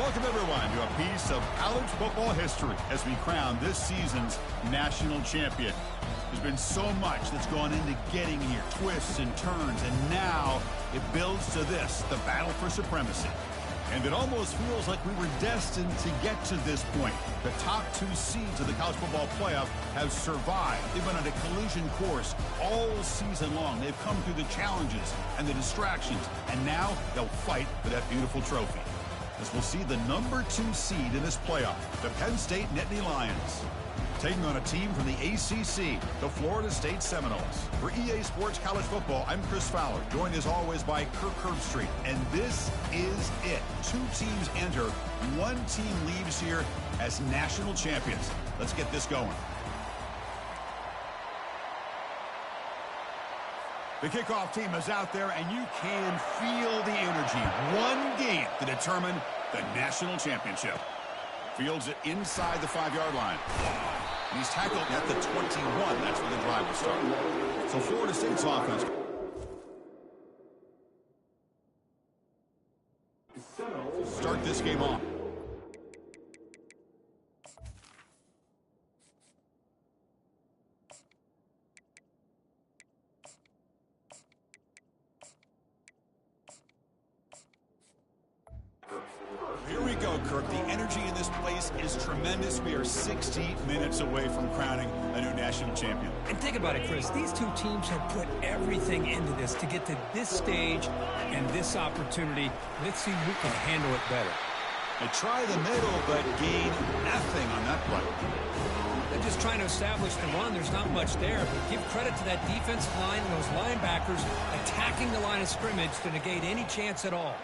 Welcome, everyone, to a piece of college football history as we crown this season's national champion. There's been so much that's gone into getting here, twists and turns, and now it builds to this, the battle for supremacy. And it almost feels like we were destined to get to this point. The top two seeds of the college football playoff have survived. They've been on a collision course all season long. They've come through the challenges and the distractions, and now they'll fight for that beautiful trophy. As we'll see the number 2 seed in this playoff, the Penn State Nittany Lions, taking on a team from the ACC, the Florida State Seminoles. For EA Sports College Football, I'm Chris Fowler, joined as always by Kirk Herbstreit. And this is it. 2 teams enter, 1 team leaves here as national champions. Let's get this going. The kickoff team is out there, and you can feel the energy. 1 game to determine the national championship. Fields it inside the 5-yard line. And he's tackled at the 21. That's where the drive will start. So Florida State's offense. Start this game off. Here we go, Kirk. The energy in this place is tremendous. We are 60 minutes away from crowning a new national champion. And think about it, Chris. These 2 teams have put everything into this to get to this stage and this opportunity. Let's see who can handle it better. They try the middle, but gain nothing on that play. They're just trying to establish the run. There's not much there. But give credit to that defensive line and those linebackers attacking the line of scrimmage to negate any chance at all.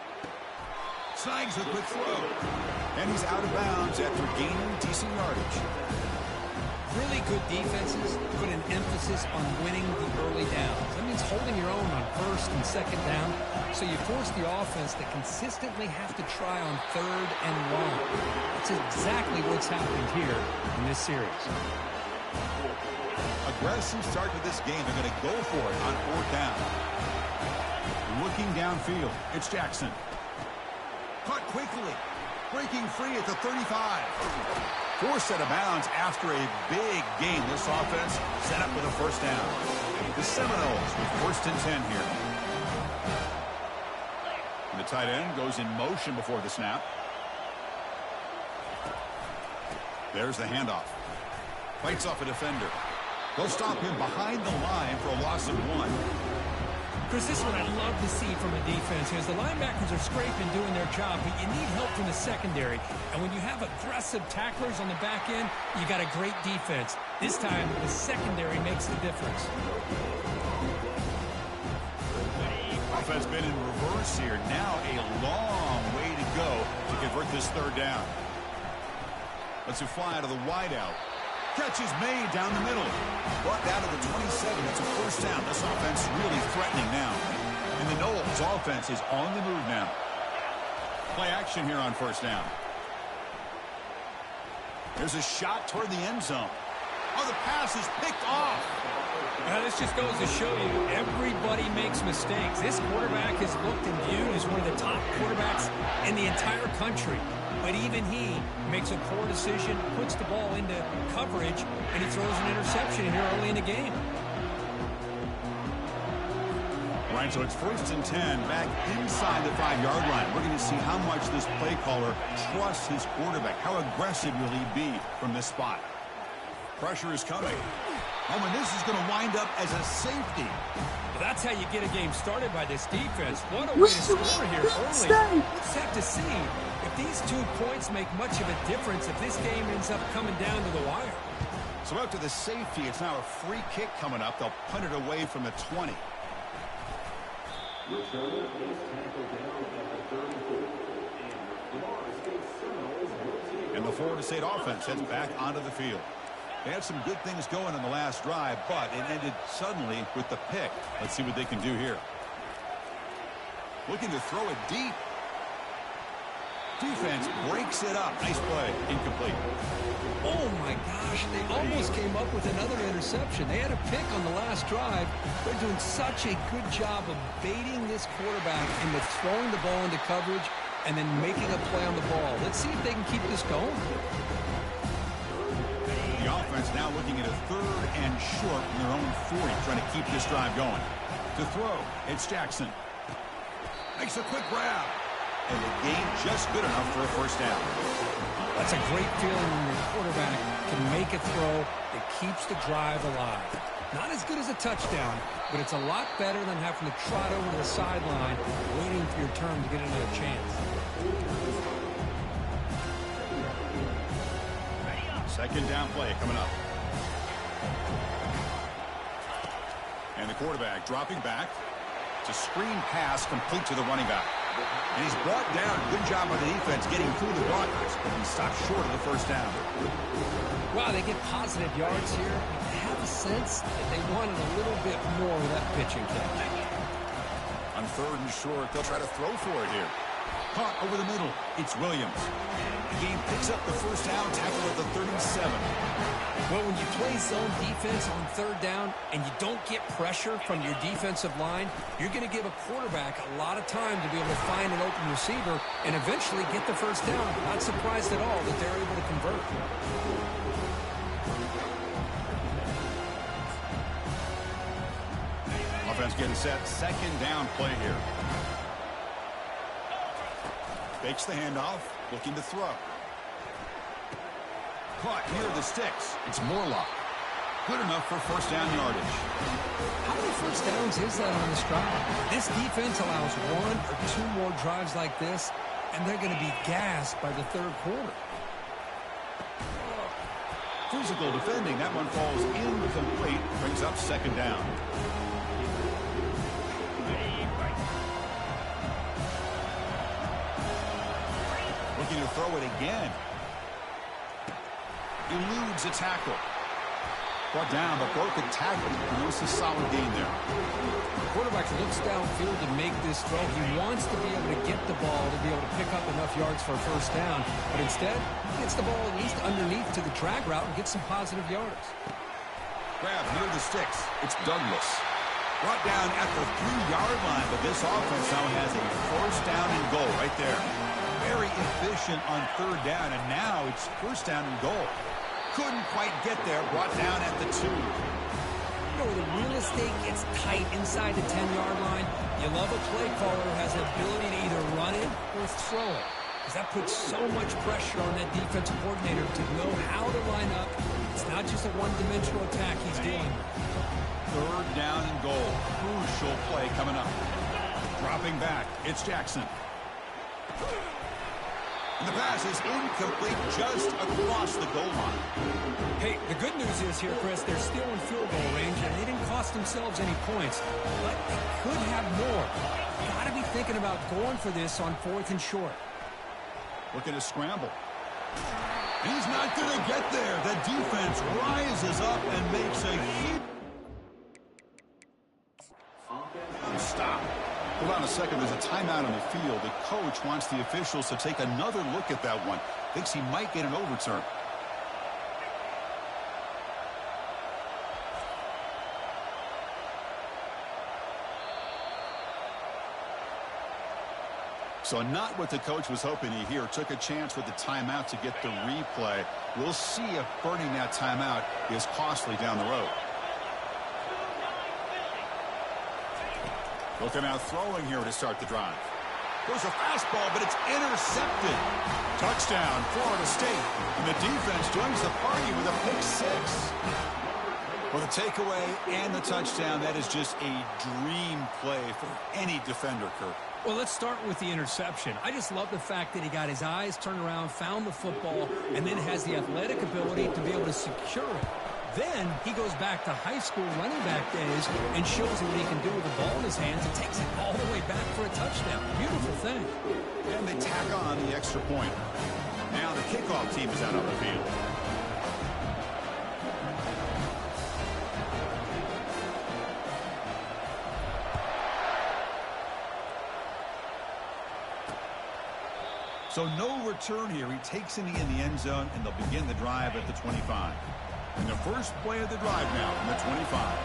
Snags a quick throw. And he's out of bounds after gaining decent yardage. Really good defenses put an emphasis on winning the early downs. That means holding your own on 1st and 2nd down. So you force the offense to consistently have to try on 3rd and long. That's exactly what's happened here in this series. Aggressive start to this game. They're going to go for it on 4th down. Looking downfield. It's Jackson. Caught quickly, breaking free at the 35. Forced out of bounds after a big game. This offense set up with a 1st down. The Seminoles with 1st and 10 here. And the tight end goes in motion before the snap. There's the handoff. Fights off a defender. They'll stop him behind the line for a loss of 1. Chris, this is what I love to see from a defense. As the linebackers are scraping, doing their job, but you need help from the secondary. And when you have aggressive tacklers on the back end, you got a great defense. This time, the secondary makes the difference. Offense been in reverse here. Now a long way to go to convert this 3rd down. Let's it fly out of the wideout. Catch is made down the middle. Brought down to the 27. It's a 1st down. This offense really threatening now. And the Noles offense is on the move now. Play action here on 1st down. There's a shot toward the end zone. Oh, the pass is picked off. This just goes to show you, everybody makes mistakes. This quarterback is looked and viewed as one of the top quarterbacks in the entire country. But even he makes a poor decision, puts the ball into coverage, and he throws an interception here early in the game. Right, so it's 1st and 10 back inside the 5-yard line. We're going to see how much this play caller trusts his quarterback. How aggressive will he be from this spot? Pressure is coming. Oh, and this is going to wind up as a safety. Well, that's how you get a game started by this defense. What a way to score here early. We'll just have to see if these 2 points make much of a difference if this game ends up coming down to the wire. So after the safety, it's now a free kick coming up. They'll punt it away from the 20. And the Florida State offense heads back onto the field. They had some good things going in the last drive, but it ended suddenly with the pick. Let's see what they can do here. Looking to throw it deep. Defense breaks it up. Nice play. Incomplete. Oh, my gosh. They almost came up with another interception. They had a pick on the last drive. They're doing such a good job of baiting this quarterback into throwing the ball into coverage and then making a play on the ball. Let's see if they can keep this going. The offense now looking at a 3rd and short from their own 40, trying to keep this drive going. To throw, it's Jackson. Makes a quick grab. And the gain just good enough for a first down. That's a great feeling when your quarterback can make a throw that keeps the drive alive. Not as good as a touchdown, but it's a lot better than having to trot over to the sideline waiting for your turn to get another chance. Second down play coming up. And the quarterback dropping back. It's a screen pass complete to the running back. And he's brought down. Good job by the defense getting through the blockers. But he stopped short of the first down. Wow, they get positive yards here. I have a sense that they wanted a little bit more of that pitching catch. On 3rd and short, they'll try to throw for it here. Caught over the middle. It's Williams. The game picks up the first down, tackle at the 37. Well, when you play zone defense on 3rd down and you don't get pressure from your defensive line, you're going to give a quarterback a lot of time to be able to find an open receiver and eventually get the first down. Not surprised at all that they're able to convert. Offense getting set. Second down play here. Fakes the handoff, looking to throw. Caught near the sticks. It's Morlock. Good enough for first down yardage. How many first downs is that on this drive? This defense allows 1 or 2 more drives like this, and they're going to be gassed by the 3rd quarter. Physical defending. That one falls incomplete. Brings up second down. Looking to throw it again. Eludes a tackle. Brought down, but broke a tackle. He knows a solid gain there. The quarterback looks downfield to make this throw. He wants to be able to get the ball to be able to pick up enough yards for a first down. But instead, he gets the ball at least underneath to the drag route and gets some positive yards. Grab near the sticks. It's Douglas. Brought down at the 3-yard line, but this offense now has a first down and goal right there. Very efficient on 3rd down, and now it's first down and goal. Couldn't quite get there. Brought down at the 2. You know, the real estate gets tight inside the 10-yard line. You love a play caller who has the ability to either run it or throw it, because that puts so much pressure on that defensive coordinator to know how to line up. It's not just a one-dimensional attack he's dealing with. 3rd down and goal. Crucial play coming up. Dropping back. It's Jackson. And the pass is incomplete just across the goal line. Hey, the good news is here, Chris, they're still in field goal range, and they didn't cost themselves any points. But they could have more. Got to be thinking about going for this on 4th and short. Looking to scramble. He's not going to get there. The defense rises up and makes a huge stop. Hold on a second. There's a timeout on the field. The coach wants the officials to take another look at that one. Thinks he might get an overturn. So not what the coach was hoping to hear. Took a chance with the timeout to get the replay. We'll see if burning that timeout is costly down the road. Looking out throwing here to start the drive. There's a fastball, but it's intercepted. Touchdown, Florida State. And the defense joins the party with a pick 6. Well, the takeaway and the touchdown, that is just a dream play for any defender, Kirk. Well, let's start with the interception. I just love the fact that he got his eyes turned around, found the football, and then has the athletic ability to be able to secure it. Then he goes back to high school running back days and shows what he can do with the ball in his hands and takes it all the way back for a touchdown. Beautiful thing. And they tack on the extra point. Now the kickoff team is out on the field. So no return here. He takes it in the end zone, and they'll begin the drive at the 25. And the first play of the drive now from the 25.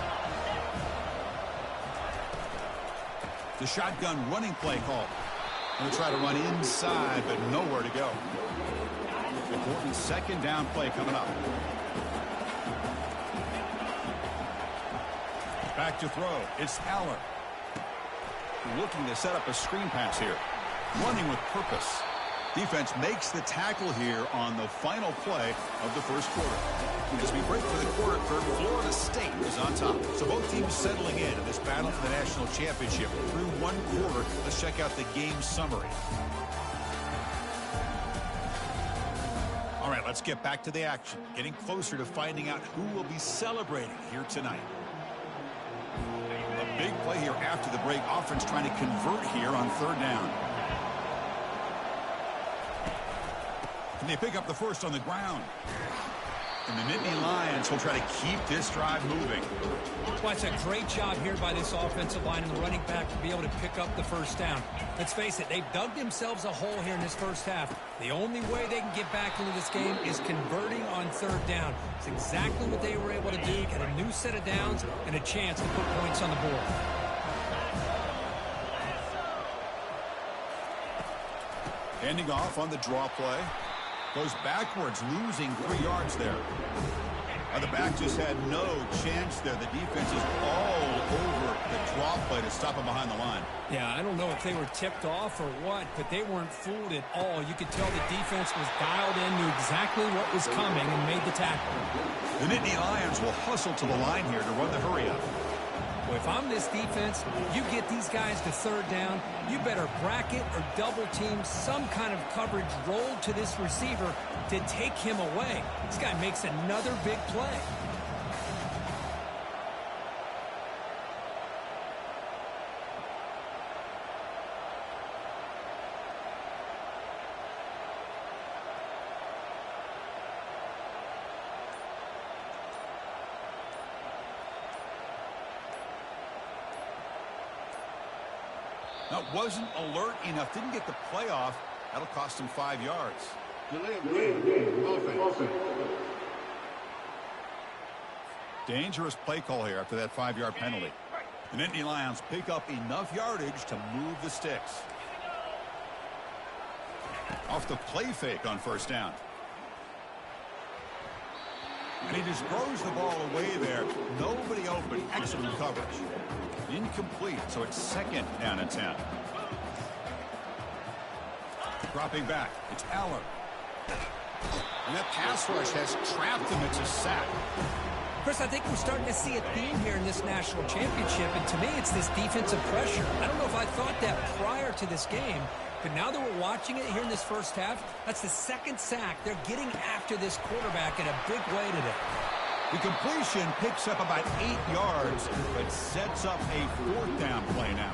The shotgun running play call. Going to try to run inside, but nowhere to go. Important second down play coming up. Back to throw. It's Aller. Looking to set up a screen pass here. Running with purpose. Defense makes the tackle here on the final play of the first quarter. As we break for the quarter, Florida State is on top. So both teams settling in this battle for the national championship. Through one quarter, let's check out the game summary. All right, let's get back to the action. Getting closer to finding out who will be celebrating here tonight. A big play here after the break. Offense trying to convert here on third down. And they pick up the first on the ground. And the Nittany Lions will try to keep this drive moving. Well, it's a great job here by this offensive line and the running back to be able to pick up the first down. Let's face it, they've dug themselves a hole here in this first half. The only way they can get back into this game is converting on third down. It's exactly what they were able to do. Get a new set of downs and a chance to put points on the board. Handing off on the draw play. Goes backwards, losing 3 yards there. The back just had no chance there. The defense is all over the draw play to stop him behind the line. Yeah, I don't know if they were tipped off or what, but they weren't fooled at all. You could tell the defense was dialed in, knew exactly what was coming, and made the tackle. The Nittany Lions will hustle to the line here to run the hurry up. Well, if I'm this defense, you get these guys to third down, you better bracket or double team some kind of coverage roll to this receiver to take him away. This guy makes another big play. Now, wasn't alert enough. Didn't get the play off. That'll cost him 5 yards. Dangerous play call here after that 5-yard penalty. The Nittany Lions pick up enough yardage to move the sticks. Off the play fake on first down. And he just throws the ball away there. Nobody open. Excellent coverage. Incomplete, so it's second down and 10. Dropping back, it's Aller. And that pass rush has trapped him. It's a sack. Chris, I think we're starting to see a theme here in this national championship, and to me it's this defensive pressure. I don't know if I thought that prior to this game, but now that we're watching it here in this first half, that's the second sack. They're getting after this quarterback in a big way today. The completion picks up about 8 yards, but sets up a fourth down play now.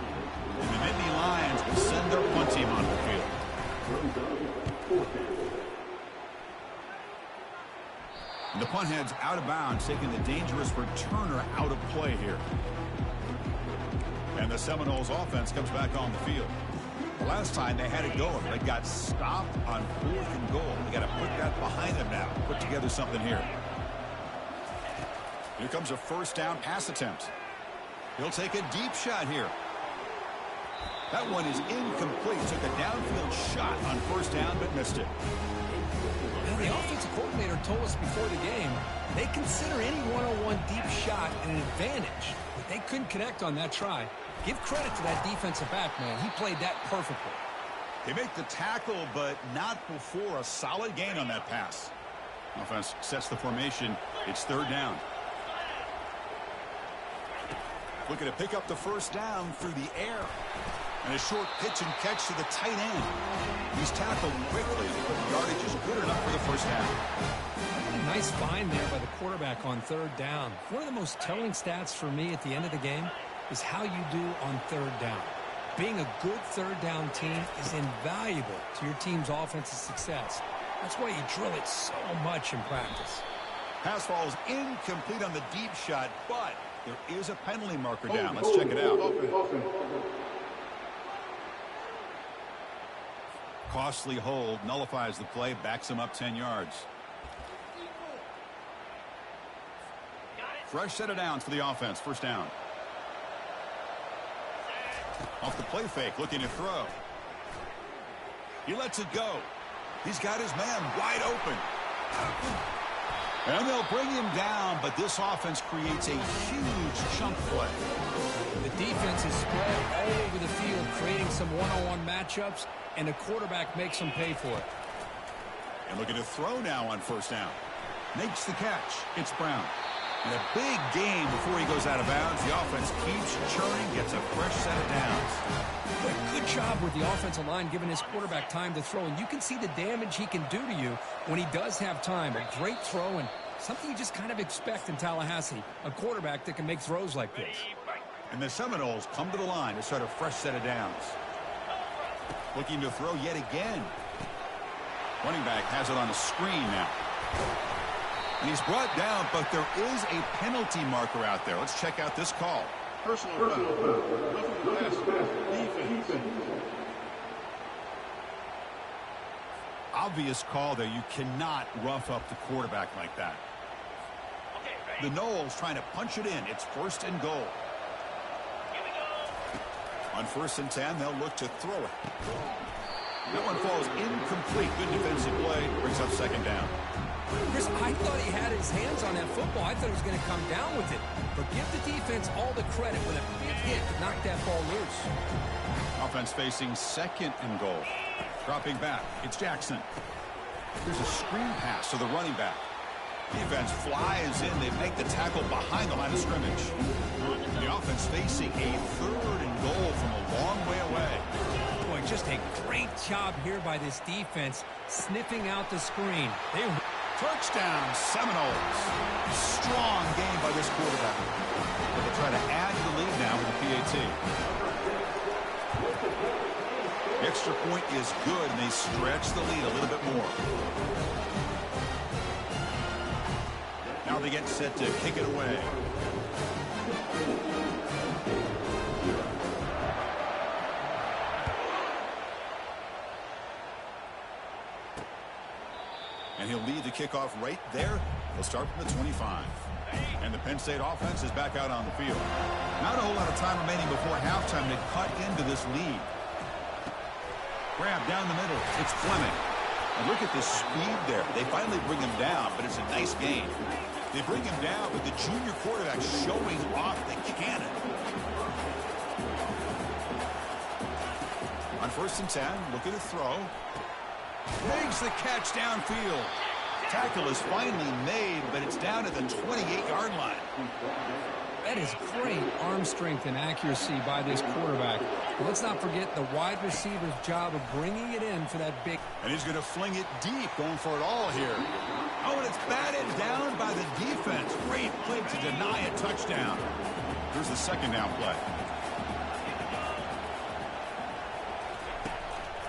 And the Nittany Lions will send their punt team on the field. And the punt heads out of bounds, taking the dangerous returner out of play here. And the Seminoles offense comes back on the field. The last time they had it going, they got stopped on 4th and goal. They got to put that behind them now. Put together something here. Here comes a first down pass attempt. He'll take a deep shot here. That one is incomplete. Took a downfield shot on first down, but missed it. Now, the offensive coordinator told us before the game they consider any one-on-one deep shot an advantage, but they couldn't connect on that try. Give credit to that defensive back, man. He played that perfectly. They make the tackle, but not before a solid gain on that pass. Offense sets the formation. It's third down. Looking to pick up the first down through the air. And a short pitch and catch to the tight end. He's tackled quickly, but the yardage is good enough for the first down. Nice find there by the quarterback on third down. One of the most telling stats for me at the end of the game is how you do on third down. Being a good third down team is invaluable to your team's offensive success. That's why you drill it so much in practice. Pass falls incomplete on the deep shot, but there is a penalty marker down. Let's check it out. Costly hold, nullifies the play, backs him up 10 yards. Fresh set of downs for the offense, first down. Off the play fake, looking to throw. He lets it go. He's got his man wide open. And they'll bring him down, but this offense creates a huge chunk play. The defense is spread all over the field, creating some one-on-one matchups, and the quarterback makes them pay for it. And looking to throw now on first down. Makes the catch. It's Brown. And a big gain before he goes out of bounds. The offense keeps churning, gets a fresh set of downs. Good job with the offensive line giving his quarterback time to throw. And you can see the damage he can do to you when he does have time. A great throw and something you just kind of expect in Tallahassee. A quarterback that can make throws like this. And the Seminoles come to the line to start a fresh set of downs. Looking to throw yet again. Running back has it on the screen now. And he's brought down, but there is a penalty marker out there. Let's check out this call. Personal foul. Defense. Obvious call there. You cannot rough up the quarterback like that. The Noles trying to punch it in. It's first and goal. On first and 10, they'll look to throw it. That one falls incomplete. Good defensive play. Brings up second down. Chris, I thought he had his hands on that football. I thought he was going to come down with it. But give the defense all the credit with a big hit to knock that ball loose. Offense facing second and goal. Dropping back. It's Jackson. Here's a screen pass to the running back. Defense flies in. They make the tackle behind the line of scrimmage. The offense facing a third and goal from a long way away. Boy, just a great job here by this defense, sniffing out the screen. Touchdown, Seminoles. Strong game by this quarterback. But they try to add to the lead now with the PAT. The extra point is good, and they stretch the lead a little bit more. Now they get set to kick it away. And he'll lead the kickoff right there. They'll start from the 25. And the Penn State offense is back out on the field. Not a whole lot of time remaining before halftime to cut into this lead. Grab down the middle. It's Fleming. And look at the speed there. They finally bring him down, but it's a nice gain. They bring him down with the junior quarterback showing off the cannon. On first and 10, look at the throw. Makes the catch downfield. Tackle is finally made, but it's down at the 28-yard line. That is great arm strength and accuracy by this quarterback. But let's not forget the wide receiver's job of bringing it in for that big. And he's going to fling it deep, going for it all here. Oh, and it's batted down by the defense. Great play to deny a touchdown. Here's the second down play.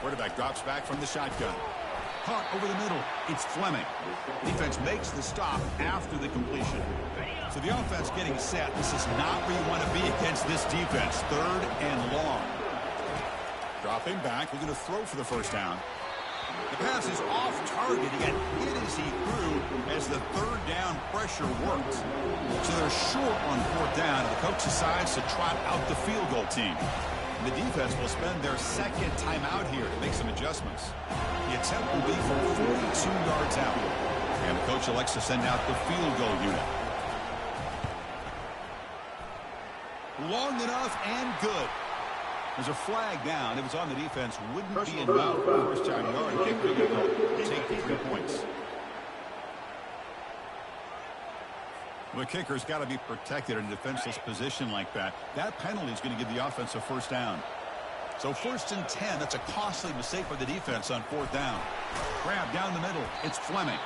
Quarterback drops back from the shotgun. Caught over the middle. It's Fleming. Defense makes the stop after the completion. So the offense getting set. This is not where you want to be against this defense. Third and long. Dropping back. We're going to throw for the first down. The pass is off target. He got hit as he threw as the third down pressure worked. So they're short on fourth down. And the coach decides to trot out the field goal team. The defense will spend their second timeout here to make some adjustments. The attempt will be from 42 yards out. And the coach elects to send out the field goal unit. Long enough and good. There's a flag down. If it's on the defense, wouldn't be enough. First time yard kick to take the 3 points. The kicker's got to be protected in a defenseless position like that. That penalty is going to give the offense a first down. So first and 10, that's a costly mistake for the defense on fourth down. Grab down the middle. It's Fleming.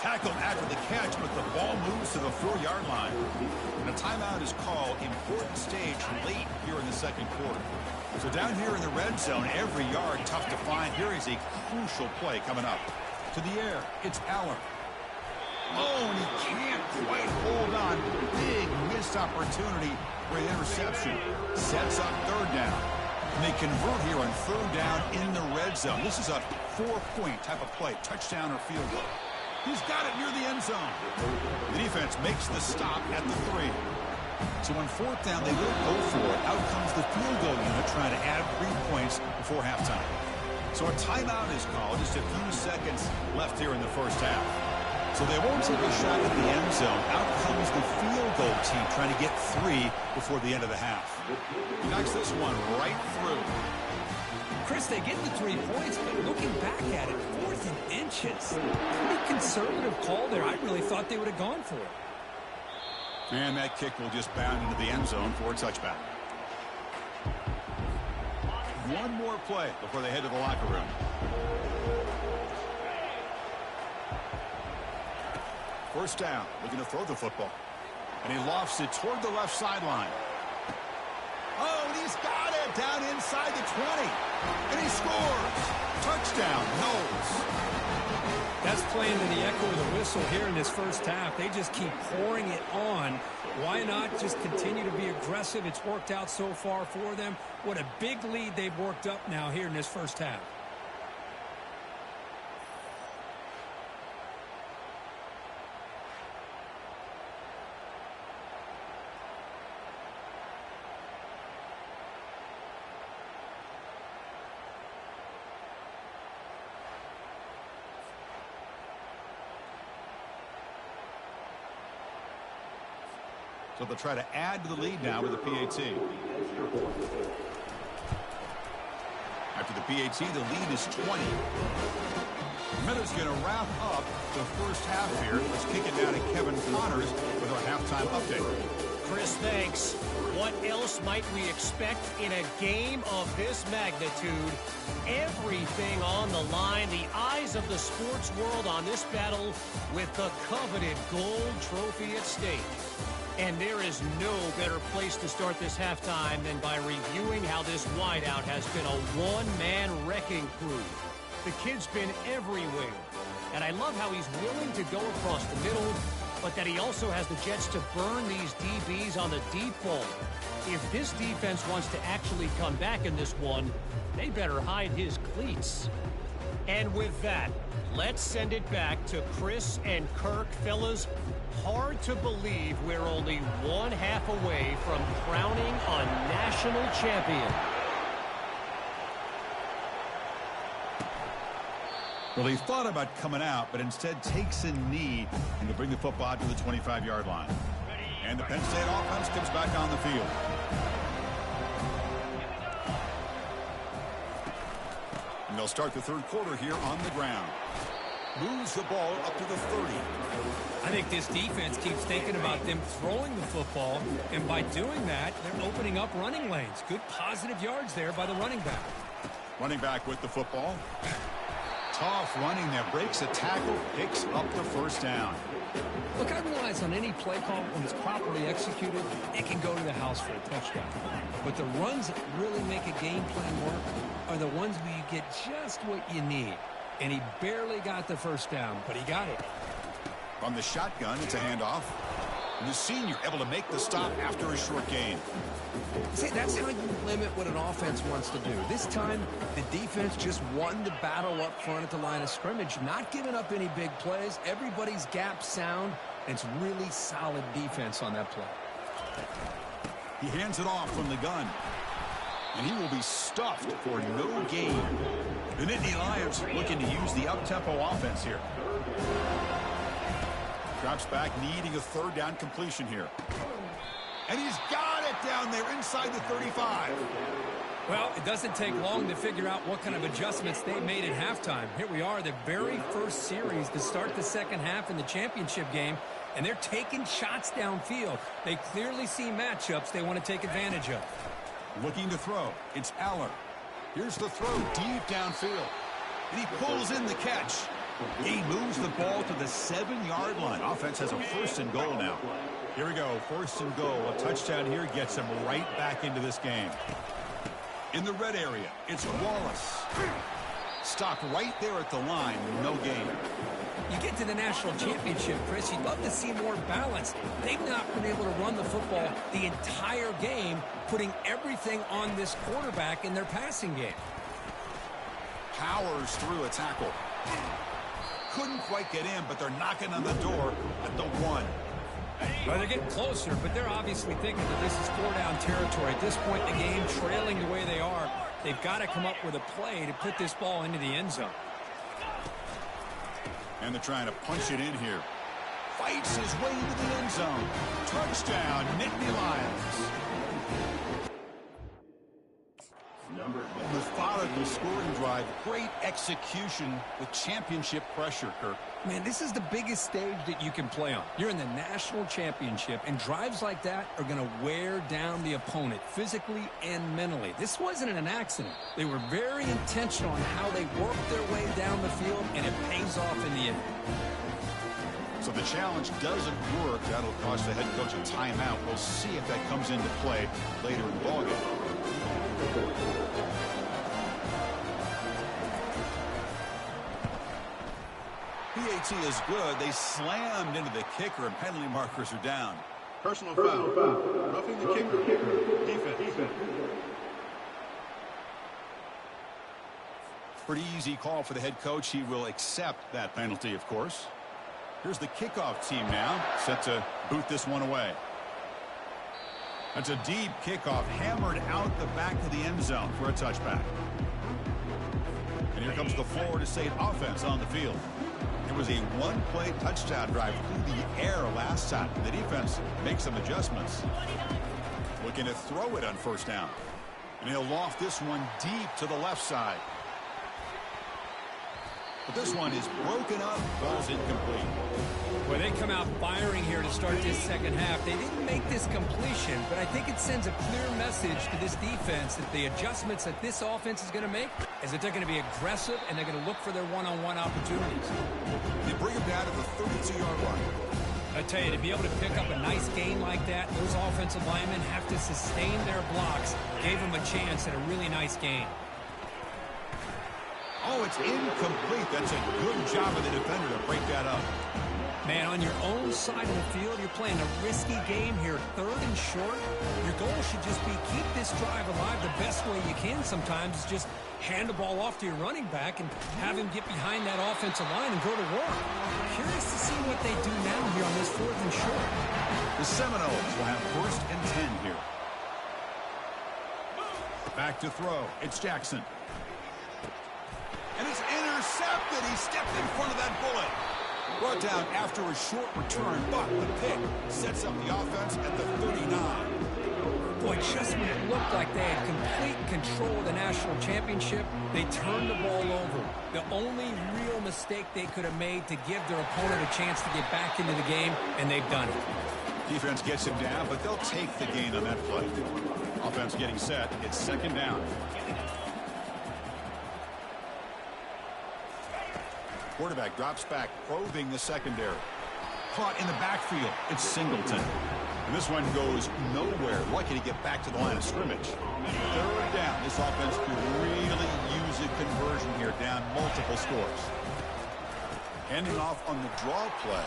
Tackled after the catch, but the ball moves to the 4-yard line. And a timeout is called. Important stage late here in the second quarter. So down here in the red zone, every yard tough to find. Here is a crucial play coming up. To the air, it's Allen. Oh, and he can't quite hold on. Big missed opportunity for an interception. Sets up third down. And they convert here on third down in the red zone. This is a 4-point type of play, touchdown or field goal. He's got it near the end zone. The defense makes the stop at the 3. So on fourth down, they will go for it. Out comes the field goal unit trying to add 3 points before halftime. So a timeout is called. Just a few seconds left here in the first half. So they won't take a shot at the end zone. Out comes the field goal team trying to get 3 before the end of the half. He knocks this one right through. Chris, they get the 3 points, but looking back at it, 4th and inches. Pretty conservative call there. I really thought they would have gone for it. And that kick will just bound into the end zone for a touchback. One more play before they head to the locker room. First down, looking to throw the football. And he lofts it toward the left sideline. Oh, and he's got it down inside the 20. And he scores. Touchdown, Knowles. That's playing to the echo of the whistle here in this first half. They just keep pouring it on. Why not just continue to be aggressive? It's worked out so far for them. What a big lead they've worked up now here in this first half. So they'll try to add to the lead now with the PAT. After the PAT, the lead is 20. Miller's going to wrap up the first half here. Let's kick it down to Kevin Connors with our halftime update. Chris, thanks. What else might we expect in a game of this magnitude? Everything on the line. The eyes of the sports world on this battle with the coveted gold trophy at stake. And there is no better place to start this halftime than by reviewing how this wideout has been a one-man wrecking crew. The kid's been everywhere. And I love how he's willing to go across the middle, but that he also has the jets to burn these DBs on the deep ball. If this defense wants to actually come back in this one, they better hide his cleats. And with that, let's send it back to Chris and Kirk. Fellas, hard to believe we're only one half away from crowning a national champion. Well, he thought about coming out, but instead takes a knee and to bring the football to the 25-yard line. And the Penn State offense comes back on the field. And they'll start the third quarter here on the ground. Moves the ball up to the 30. I think this defense keeps thinking about them throwing the football, and by doing that, they're opening up running lanes. Good positive yards there by the running back. Running back with the football. Tough running there. Breaks a tackle, picks up the first down. Look, I realize on any play call, when it's properly executed, it can go to the house for a touchdown. But the runs that really make a game plan work are the ones where you get just what you need. And he barely got the first down, but he got it. From the shotgun, it's a handoff. And the senior able to make the stop after a short gain. See, that's how you limit what an offense wants to do. This time, the defense just won the battle up front at the line of scrimmage, not giving up any big plays. Everybody's gap sound. It's really solid defense on that play. He hands it off from the gun. And he will be stuffed for no gain. The Nittany Lions looking to use the up-tempo offense here. Drops back, needing a third down completion here. And he's got it down there inside the 35. Well, it doesn't take long to figure out what kind of adjustments they made at halftime. Here we are, the very first series to start the second half in the championship game, and they're taking shots downfield. They clearly see matchups they want to take advantage of. Looking to throw. It's Aller. Here's the throw deep downfield. And he pulls in the catch. He moves the ball to the 7-yard line. Offense has a first and goal now. Here we go. First and goal. A touchdown here gets him right back into this game. In the red area, it's Wallace. Stopped right there at the line. No gain. You get to the national championship, Chris, you'd love to see more balance. They've not been able to run the football the entire game, putting everything on this quarterback in their passing game. Powers through a tackle. Couldn't quite get in, but they're knocking on the door at the 1. Well, they're getting closer, but they're obviously thinking that this is 4-down territory. At this point in the game, trailing the way they are, They've got to come up with a play to put this ball into the end zone. And they're trying to punch it in here. Fights his way into the end zone. Touchdown, Nittany Lions. Methodical scoring drive. Great execution with championship pressure, Kirk. Man, this is the biggest stage that you can play on. You're in the national championship, and drives like that are going to wear down the opponent physically and mentally. This wasn't an accident. They were very intentional on how they worked their way down the field, and it pays off in the end. So the challenge doesn't work. That'll cost the head coach a timeout. We'll see if that comes into play later in the ballgame. PAT is good. They slammed into the kicker, and penalty markers are down. Personal foul. Roughing the kicker. Defense. Pretty easy call for the head coach. He will accept that penalty, of course. Here's the kickoff team now, set to boot this one away. That's a deep kickoff, hammered out the back of the end zone for a touchback. And here comes the Florida State offense on the field. It was a one-play touchdown drive through the air last time. The defense makes some adjustments. Looking to throw it on first down. And he'll loft this one deep to the left side. But this one is broken up. Ball's incomplete. Well, they come out firing here to start this second half. They didn't make this completion, but I think it sends a clear message to this defense that the adjustments that this offense is going to make is that they're going to be aggressive and they're going to look for their one-on-one opportunities. They bring them down to the 32-yard line. I tell you, to be able to pick up a nice gain like that, those offensive linemen have to sustain their blocks. Gave them a chance at a really nice gain. Oh, it's incomplete. That's a good job of the defender to break that up. Man, on your own side of the field, you're playing a risky game here, 3rd and short. Your goal should just be keep this drive alive the best way you can sometimes is just hand the ball off to your running back and have him get behind that offensive line and go to work. Curious to see what they do now here on this 4th and short. The Seminoles will have 1st and 10 here. Back to throw. It's Jackson. And it's intercepted. He stepped in front of that bullet. Brought down after a short return, but the pick sets up the offense at the 39. Boy, just when it looked like they had complete control of the national championship, they turned the ball over. The only real mistake they could have made to give their opponent a chance to get back into the game, and they've done it. Defense gets him down, but they'll take the gain on that play. Offense getting set. It's 2nd down. Quarterback drops back, probing the secondary. Caught in the backfield. It's Singleton. And this one goes nowhere. Lucky to get back to the line of scrimmage. 3rd down. This offense could really use a conversion here, down multiple scores. Handing off on the draw play.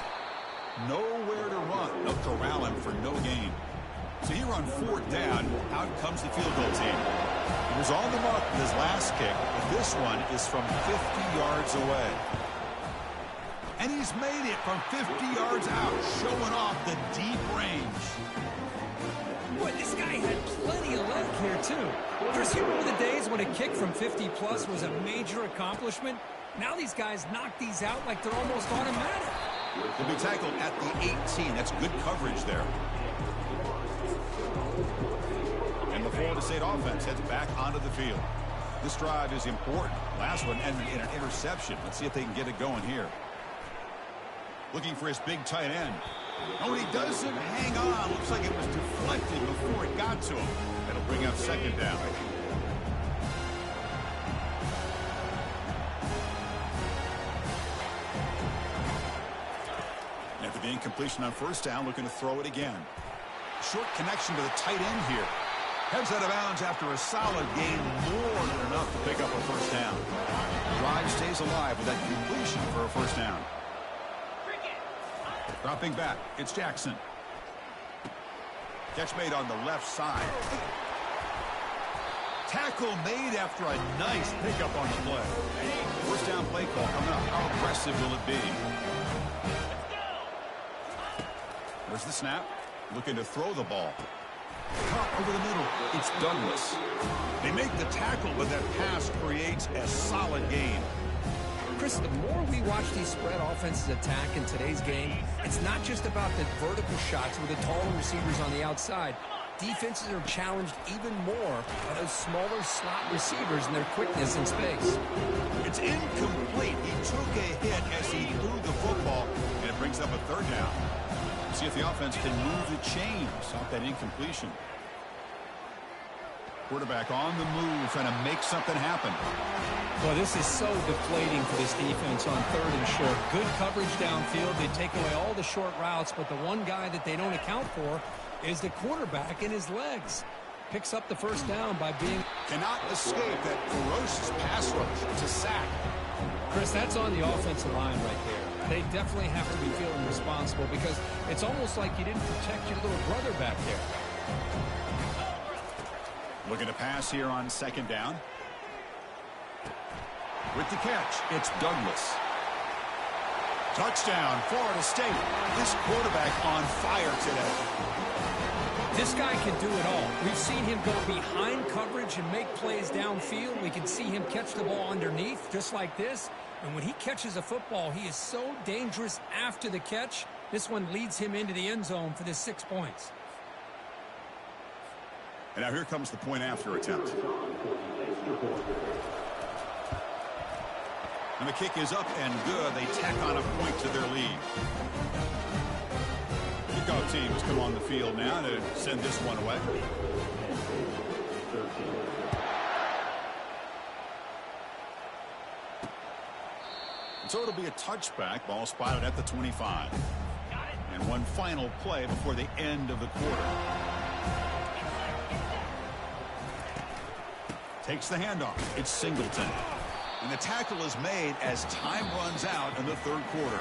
Nowhere to run. They'll corral him for no gain. So here on 4th down, out comes the field goal team. He was on the mark with his last kick, but this one is from 50 yards away. And he's made it from 50 yards out, showing off the deep range. Boy, this guy had plenty of luck here, too. Chris, you remember the days when a kick from 50-plus was a major accomplishment? Now these guys knock these out like they're almost automatic. He'll be tackled at the 18. That's good coverage there. And the Florida State offense heads back onto the field. This drive is important. Last one ended in an interception. Let's see if they can get it going here. Looking for his big tight end. Oh, and he doesn't hang on. Looks like it was deflected before it got to him. That'll bring up 2nd down. After the incompletion on 1st down, looking to throw it again. Short connection to the tight end here. Heads out of bounds after a solid gain, more than enough to pick up a 1st down. Drive stays alive with that completion for a 1st down. Dropping back, it's Jackson. Catch made on the left side. Tackle made after a nice pickup on the play. 1st down play call coming up. How aggressive will it be? There's the snap. Looking to throw the ball. Caught over the middle. It's Douglas. They make the tackle, but that pass creates a solid gain. Chris, the more we watch these spread offenses attack in today's game, it's not just about the vertical shots with the taller receivers on the outside. Defenses are challenged even more by those smaller slot receivers and their quickness in space. It's incomplete. He took a hit as he threw the football, and it brings up a third down. See if the offense can move the chains off that incompletion. Quarterback on the move, trying to make something happen. Well, this is so deflating for this defense on 3rd and short. Good coverage downfield. They take away all the short routes, but the one guy that they don't account for is the quarterback in his legs. Picks up the first down by being... Cannot escape that ferocious pass rush. It's a sack. Chris, that's on the offensive line right there. They definitely have to be feeling responsible because it's almost like you didn't protect your little brother back there. Looking to pass here on 2nd down. With the catch, it's Douglas. Touchdown, Florida State. This quarterback on fire today. This guy can do it all. We've seen him go behind coverage and make plays downfield. We can see him catch the ball underneath, just like this. And when he catches a football, he is so dangerous after the catch. This one leads him into the end zone for the 6 points. And now here comes the point after attempt. And the kick is up and good. They tack on a point to their lead. Kickoff teams come on the field now to send this one away. And so it'll be a touchback. Ball spotted at the 25. And one final play before the end of the quarter. Takes the handoff. It's Singleton. And the tackle is made as time runs out in the 3rd quarter.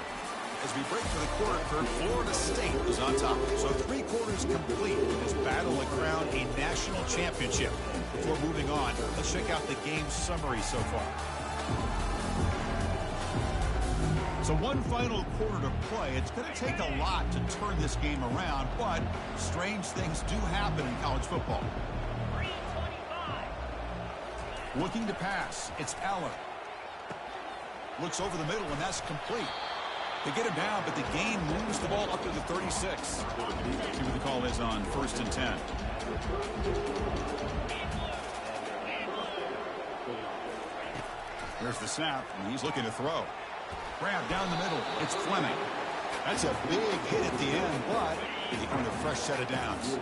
As we break to the quarter third, Florida State is on top. So 3 quarters complete in this battle to crown a national championship. Before moving on, let's check out the game summary so far. So one final quarter to play. It's going to take a lot to turn this game around, but strange things do happen in college football. Looking to pass. It's Allen. Looks over the middle, and that's complete. They get him down, but the gain moves the ball up to the 36. See what the call is on 1st and 10. Here's the snap, and he's looking to throw. Grab down the middle. It's Fleming. That's a big hit at the end, but he earned a fresh set of downs.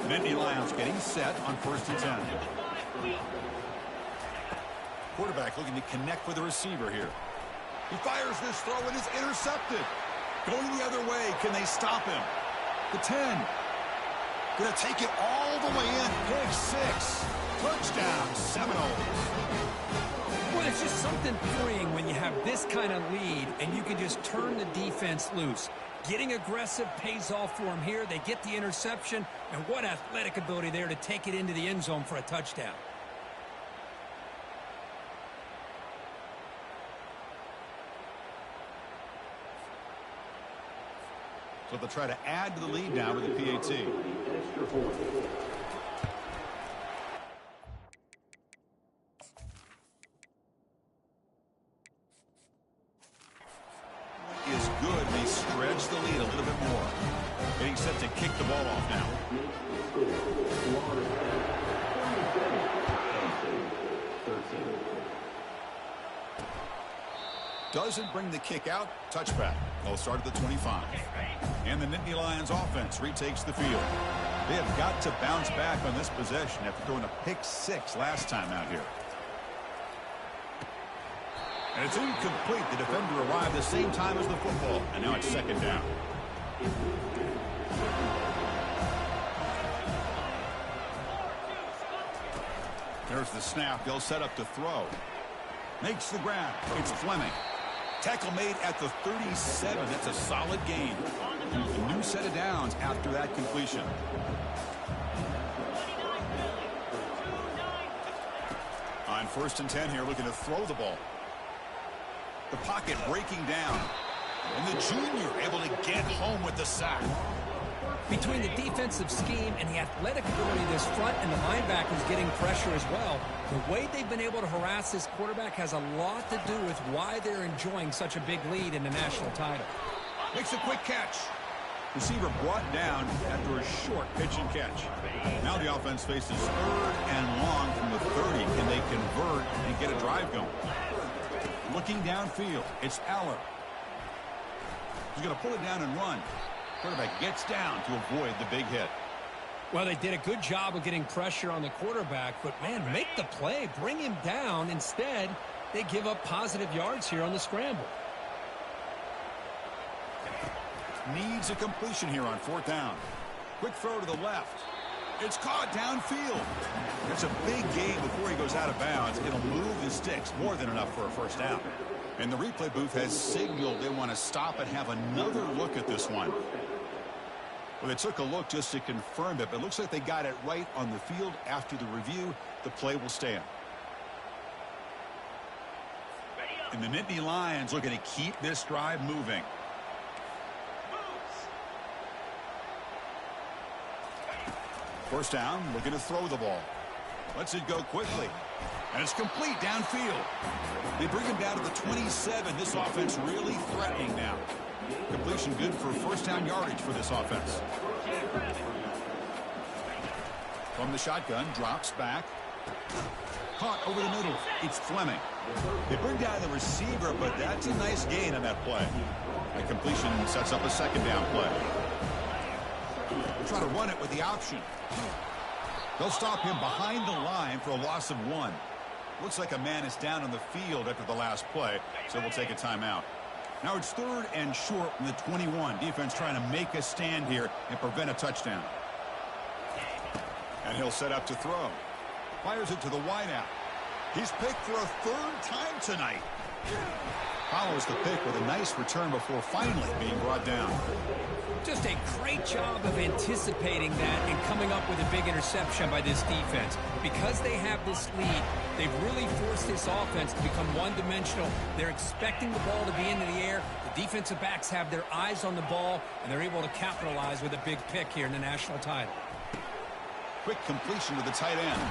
Nittany Lions getting set on 1st and 10. Quarterback looking to connect with the receiver here. He fires this throw and is intercepted. Going the other way. Can they stop him? The 10. Going to take it all the way in. Pick 6. Touchdown, Seminoles. Well, it's just something freeing when you have this kind of lead and you can just turn the defense loose. Getting aggressive pays off for them here. They get the interception, and what athletic ability there to take it into the end zone for a touchdown. So they'll try to add to the lead now with the PAT. Is good. They stretch the lead a little bit more. Getting set to kick the ball off now. Doesn't bring the kick out. Touchback. They'll start at the 25. And the Nittany Lions offense retakes the field. They have got to bounce back on this possession after throwing a pick 6 last time out here. And it's incomplete. The defender arrived the same time as the football. And now it's 2nd down. There's the snap. They'll set up to throw. Makes the grab. It's Fleming. Tackle made at the 37. That's a solid gain. A new set of downs after that completion. On 1st and 10 here, looking to throw the ball. The pocket breaking down. And the junior able to get home with the sack. Between the defensive scheme and the athletic ability of this front and the linebackers getting pressure as well, the way they've been able to harass this quarterback has a lot to do with why they're enjoying such a big lead in the national title. Makes a quick catch. Receiver brought down after a short pitch and catch. Now the offense faces 3rd and long from the 30. Can they convert and get a drive going? Looking downfield, it's Aller. He's going to pull it down and run. Quarterback gets down to avoid the big hit. Well, they did a good job of getting pressure on the quarterback, but, man, make the play. Bring him down. Instead, they give up positive yards here on the scramble. Needs a completion here on 4th down. Quick throw to the left. It's caught downfield. It's a big gain before he goes out of bounds. It'll move the sticks, more than enough for a 1st down. And the replay booth has signaled they want to stop and have another look at this one. Well, they took a look just to confirm it, but it looks like they got it right on the field. After the review, the play will stand. And the Nittany Lions looking to keep this drive moving. First down, looking to throw the ball. Lets it go quickly. And it's complete downfield. They bring him down to the 27. This offense really threatening now. Completion good for 1st down yardage for this offense. From the shotgun, drops back. Caught over the middle. It's Fleming. They bring down the receiver, but that's a nice gain on that play. The completion sets up a 2nd down play. They'll try to run it with the option. They'll stop him behind the line for a loss of 1. Looks like a man is down on the field after the last play, so we'll take a timeout. Now it's 3rd and short from the 21. Defense trying to make a stand here and prevent a touchdown. And he'll set up to throw. Fires it to the wideout. He's picked for a 3rd time tonight. Follows the pick with a nice return before finally being brought down. Just a great job of anticipating that and coming up with a big interception by this defense. Because they have this lead, they've really forced this offense to become one-dimensional. They're expecting the ball to be into the air. The defensive backs have their eyes on the ball, and they're able to capitalize with a big pick here in the national title. Quick completion to the tight end.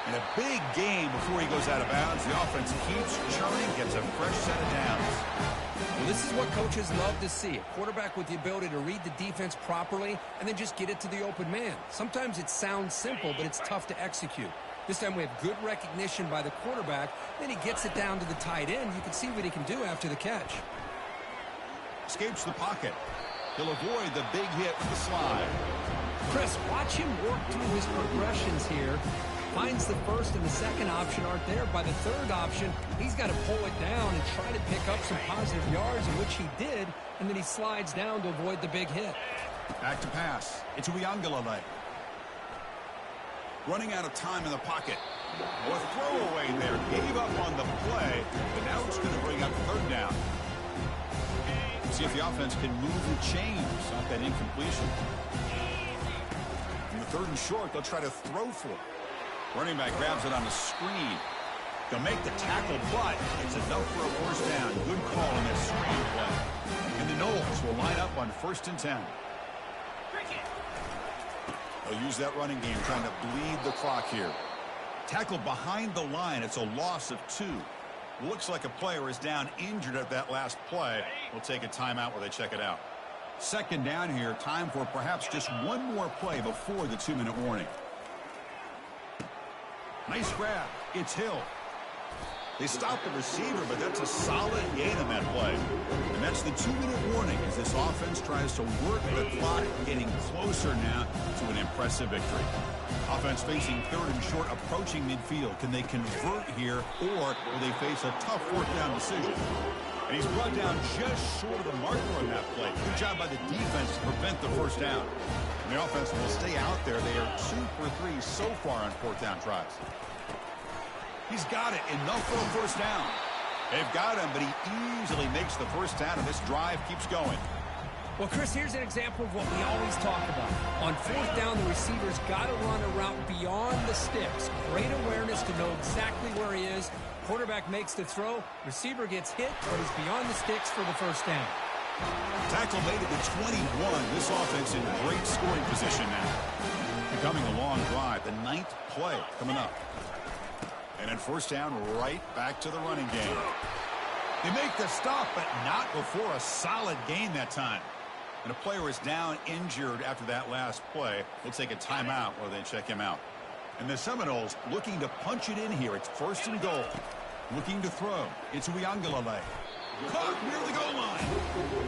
And a big gain before he goes out of bounds. The offense keeps churning, gets a fresh set of downs. Well, this is what coaches love to see. A quarterback with the ability to read the defense properly and then just get it to the open man. Sometimes it sounds simple, but it's tough to execute. This time we have good recognition by the quarterback. Then he gets it down to the tight end. You can see what he can do after the catch. Escapes the pocket. He'll avoid the big hit with the slide. Chris, watch him work through his progressions here. Finds the 1st and the 2nd option aren't there. By the 3rd option, he's got to pull it down and try to pick up some positive yards, in which he did, and then he slides down to avoid the big hit. Back to pass. It's Uiagalelei. Running out of time in the pocket. A throwaway there. Gave up on the play, but now it's going to bring up 3rd down. See if the offense can move the chains off that incompletion. In the 3rd and short, they'll try to throw for it. Running back grabs it on the screen. They'll make the tackle, but it's enough for a 1st down. Good call on that screen play. And the Knowles will line up on 1st and 10. They'll use that running game, trying to bleed the clock here. Tackle behind the line. It's a loss of 2. Looks like a player is down injured at that last play. We'll take a timeout while they check it out. 2nd down here. Time for perhaps just one more play before the 2-minute warning. Nice grab. It's Hill. They stop the receiver, but that's a solid gain on that play. And that's the 2-minute warning as this offense tries to work the clock, getting closer now to an impressive victory. Offense facing 3rd and short, approaching midfield. Can they convert here, or will they face a tough 4th down decision? And he's brought down just short of the marker on that play. Good job by the defense to prevent the 1st down. And the offense will stay out there. They are 2 for 3 so far on 4th down tries. He's got it. Enough for a 1st down. They've got him, but he easily makes the 1st down, and this drive keeps going. Well, Chris, here's an example of what we always talk about. On 4th down, the receiver's got to run a route beyond the sticks. Great awareness to know exactly where he is. Quarterback makes the throw. Receiver gets hit, but he's beyond the sticks for the 1st down. Tackle made at the 21. This offense in great scoring position now. Becoming a long drive. The 9th play coming up. And then first down, right back to the running game. They make the stop, but not before a solid gain that time. And a player is down injured after that last play. We'll take a timeout while they check him out. And the Seminoles looking to punch it in here. It's 1st and goal. Looking to throw. It's Uiagalelei. Caught near the goal line.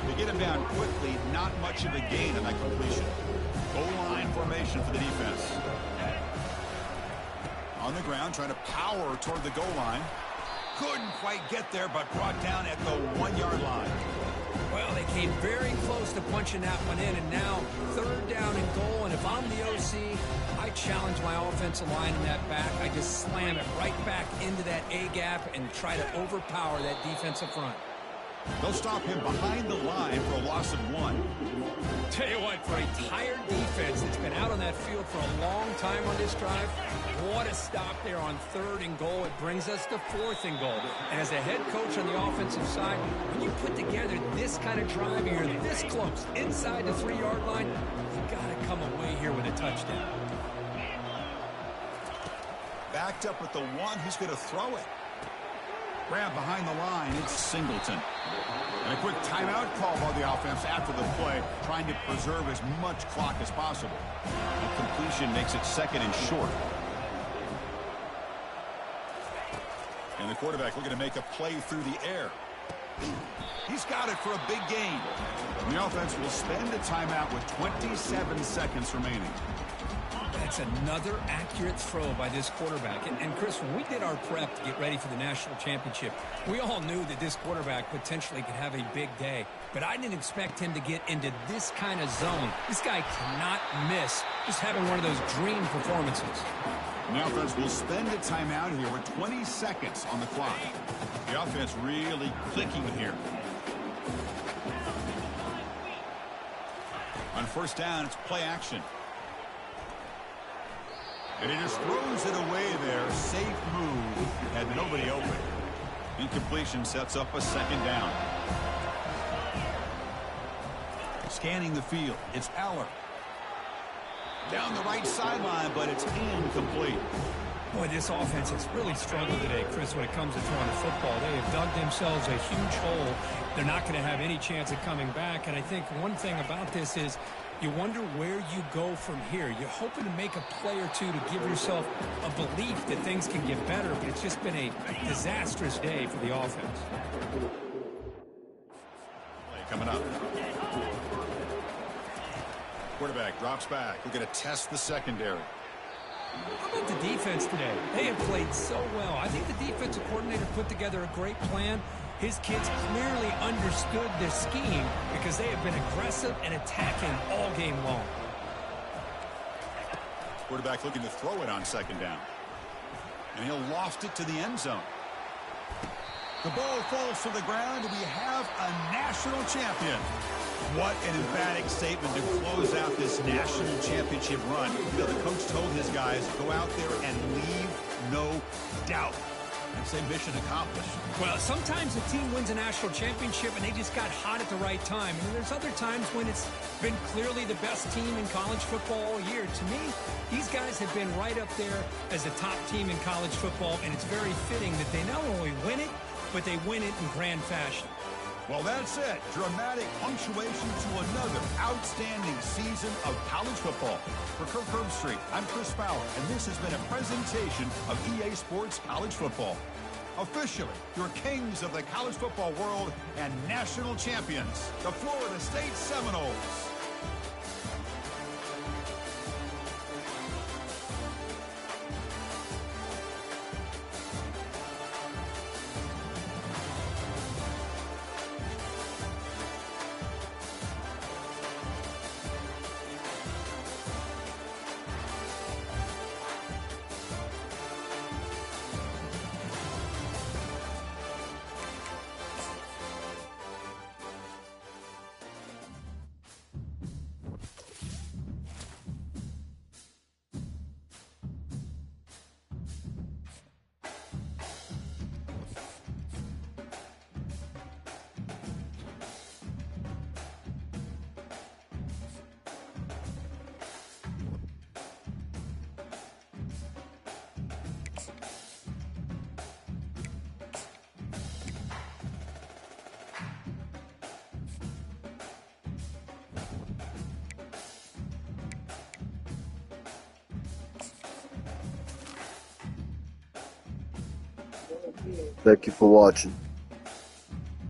They get him down quickly. Not much of a gain on that completion. Goal line formation for the defense. On the ground, trying to power toward the goal line. Couldn't quite get there, but brought down at the 1-yard line. Well, they came very close to punching that one in, and now 3rd down and goal. And if I'm the OC, I challenge my offensive line in that back. I just slam it right back into that A-gap and try to overpower that defensive front. They'll stop him behind the line for a loss of 1. Tell you what, for a tired defense that's been out on that field for a long time on this drive, what a stop there on 3rd and goal. It brings us to 4th and goal. And as a head coach on the offensive side, when you put together this kind of drive, you're this close inside the 3-yard line, you got to come away here with a touchdown. Backed up at the 1, he's going to throw it. Grab behind the line, it's Singleton. And a quick timeout call by the offense after the play, trying to preserve as much clock as possible. The completion makes it 2nd and short. And the quarterback looking to make a play through the air. He's got it for a big gain. And the offense will spend a timeout with 27 seconds remaining. That's another accurate throw by this quarterback. And Chris, when we did our prep to get ready for the national championship, we all knew that this quarterback potentially could have a big day. But I didn't expect him to get into this kind of zone. This guy cannot miss just having one of those dream performances. And the offense will spend a timeout here with 20 seconds on the clock. The offense really clicking here. On 1st down, it's play action. And he just throws it away there. Safe move. Had nobody open. Incompletion sets up a 2nd down. Scanning the field. It's Aller. Down the right sideline, but it's incomplete. Boy, this offense has really struggled today, Chris, when it comes to throwing the football. They have dug themselves a huge hole. They're not going to have any chance of coming back. And I think one thing about this is you wonder where you go from here. You're hoping to make a play or two to give yourself a belief that things can get better, but it's just been a disastrous day for the offense. Coming up. Quarterback drops back. We're going to test the secondary. How about the defense today? They have played so well. I think the defensive coordinator put together a great plan. His kids clearly understood their scheme because they have been aggressive and attacking all game long. Quarterback looking to throw it on 2nd down. And he'll loft it to the end zone. The ball falls to the ground, and we have a national champion. What an emphatic statement to close out this national championship run. You know, the coach told his guys, go out there and leave no doubt. I'd say mission accomplished. Well, sometimes a team wins a national championship and they just got hot at the right time. And there's other times when it's been clearly the best team in college football all year. To me, these guys have been right up there as a top team in college football, and it's very fitting that they not only win it, but they win it in grand fashion. Well, that's it. Dramatic punctuation to another outstanding season of college football. For Kirk Herbstreit, I'm Chris Fowler, and this has been a presentation of EA Sports College Football. Officially, your kings of the college football world and national champions, the Florida State Seminoles. Thank you for watching.